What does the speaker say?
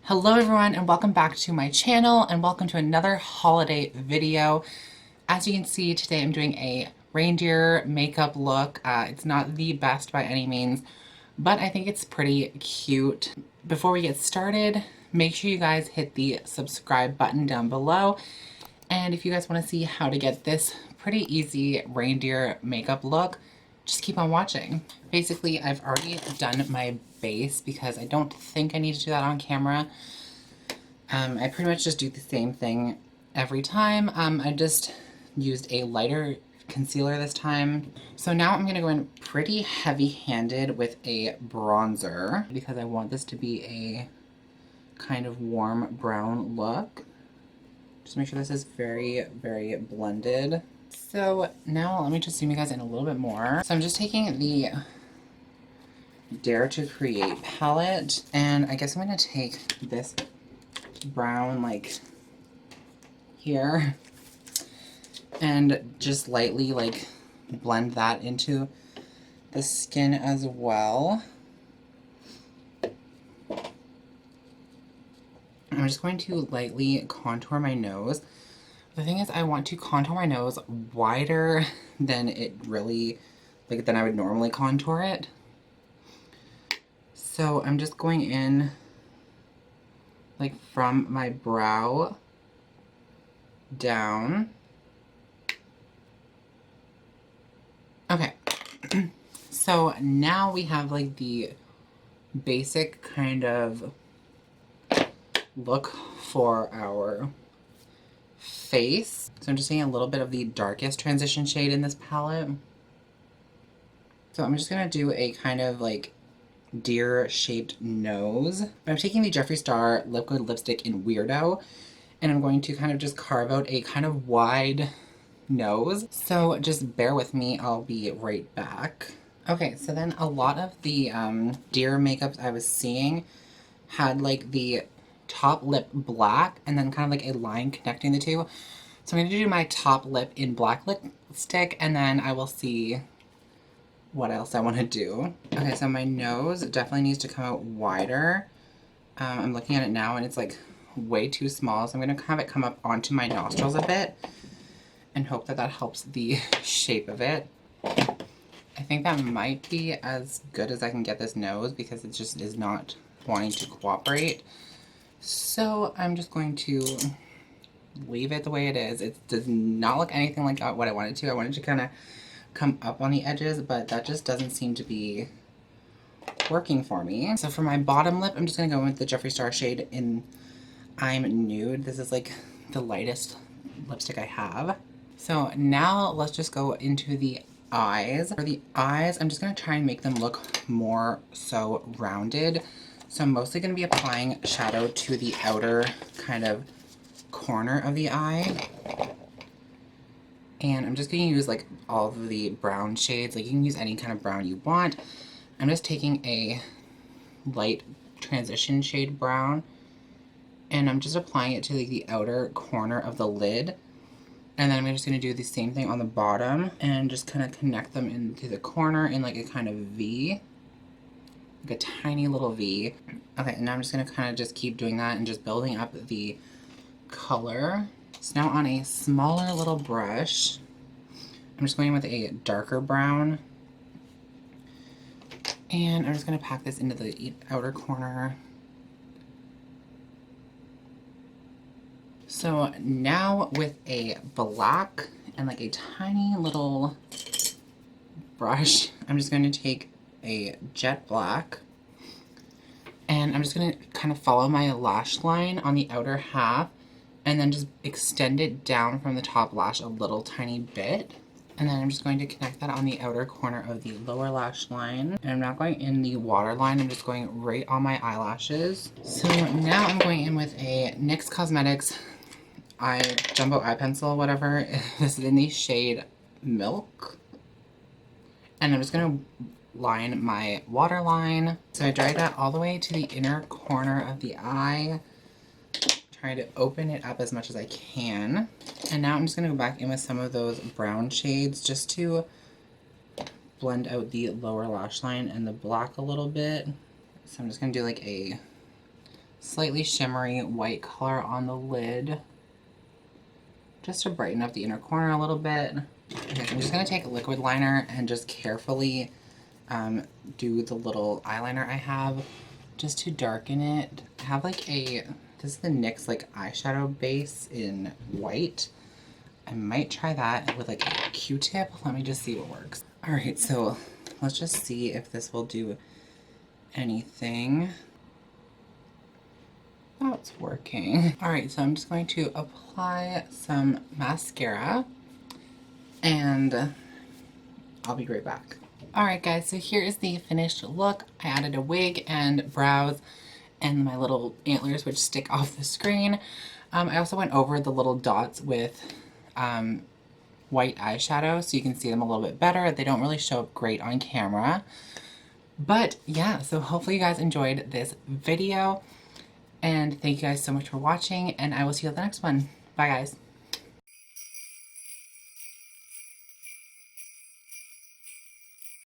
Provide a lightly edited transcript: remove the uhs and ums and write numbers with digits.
Hello everyone and welcome back to my channel and welcome to another holiday video. As you can see, today I'm doing a reindeer makeup look. It's not the best by any means, but I think it's pretty cute. Before we get started, make sure you guys hit the subscribe button down below. And if you guys want to see how to get this pretty easy reindeer makeup look, just keep on watching. Basically, I've already done my base because I don't think I need to do that on camera. I pretty much just do the same thing every time. I just used a lighter concealer this time. So now I'm gonna go in pretty heavy-handed with a bronzer because I want this to be a kind of warm brown look. Just make sure this is very, very blended. So now let me just zoom you guys in a little bit more. So I'm just taking the Dare to Create palette, and I guess I'm gonna take this brown like here and just lightly like blend that into the skin as well. I'm just going to lightly contour my nose. The thing is, I want to contour my nose wider than it really, like, than I would normally contour it. So I'm just going in, like, from my brow down. Okay. So now we have, like, the basic kind of look for our face. So I'm just taking a little bit of the darkest transition shade in this palette. So I'm just gonna do a kind of like deer shaped nose. I'm taking the Jeffree Star liquid lipstick in Weirdo, and I'm going to kind of just carve out a kind of wide nose. So just bear with me, I'll be right back. Okay, so then a lot of the deer makeups I was seeing had like the top lip black and then kind of like a line connecting the two. So I'm going to do my top lip in black lipstick and then I will see what else I want to do. Okay, so my nose definitely needs to come out wider. I'm looking at it now and it's like way too small, so I'm going to have it come up onto my nostrils a bit and hope that that helps the shape of it. I think that might be as good as I can get this nose because it just is not wanting to cooperate. So I'm just going to leave it the way it is. It does not look anything like what I wanted to. I wanted to kind of come up on the edges, but that just doesn't seem to be working for me. So for my bottom lip, I'm just going to go with the Jeffree Star shade in I'm Nude. This is like the lightest lipstick I have. So now let's just go into the eyes. For the eyes, I'm just going to try and make them look more so rounded. So I'm mostly going to be applying shadow to the outer kind of corner of the eye. And I'm just going to use like all of the brown shades. Like you can use any kind of brown you want. I'm just taking a light transition shade brown and I'm just applying it to like the outer corner of the lid. And then I'm just going to do the same thing on the bottom and just kind of connect them into the corner in like a kind of V. Like a tiny little V. Okay, and now I'm just going to kind of just keep doing that and just building up the color. So now on a smaller little brush, I'm just going in with a darker brown. And I'm just going to pack this into the outer corner. So now with a black and like a tiny little brush, I'm just going to take a jet black and I'm just going to kind of follow my lash line on the outer half and then just extend it down from the top lash a little tiny bit. And then I'm just going to connect that on the outer corner of the lower lash line. And I'm not going in the waterline, I'm just going right on my eyelashes. So now I'm going in with a NYX Cosmetics jumbo eye pencil, whatever. This is in the shade Milk. And I'm just going to line my waterline. So I drag that all the way to the inner corner of the eye. Try to open it up as much as I can. And now I'm just going to go back in with some of those brown shades just to blend out the lower lash line and the black a little bit. So I'm just going to do like a slightly shimmery white color on the lid, just to brighten up the inner corner a little bit. Okay, so I'm just gonna take a liquid liner and just carefully do the little eyeliner I have just to darken it. I have like this is the NYX like eyeshadow base in white. I might try that with like a Q-tip. Let me just see what works. All right, so let's just see if this will do anything. Oh, it's working. All right, so I'm just going to apply some mascara and I'll be right back. All right, guys, so here is the finished look. I added a wig and brows and my little antlers, which stick off the screen. I also went over the little dots with white eyeshadow so you can see them a little bit better. They don't really show up great on camera. But yeah, so hopefully you guys enjoyed this video. And thank you guys so much for watching, and I will see you at the next one. Bye, guys.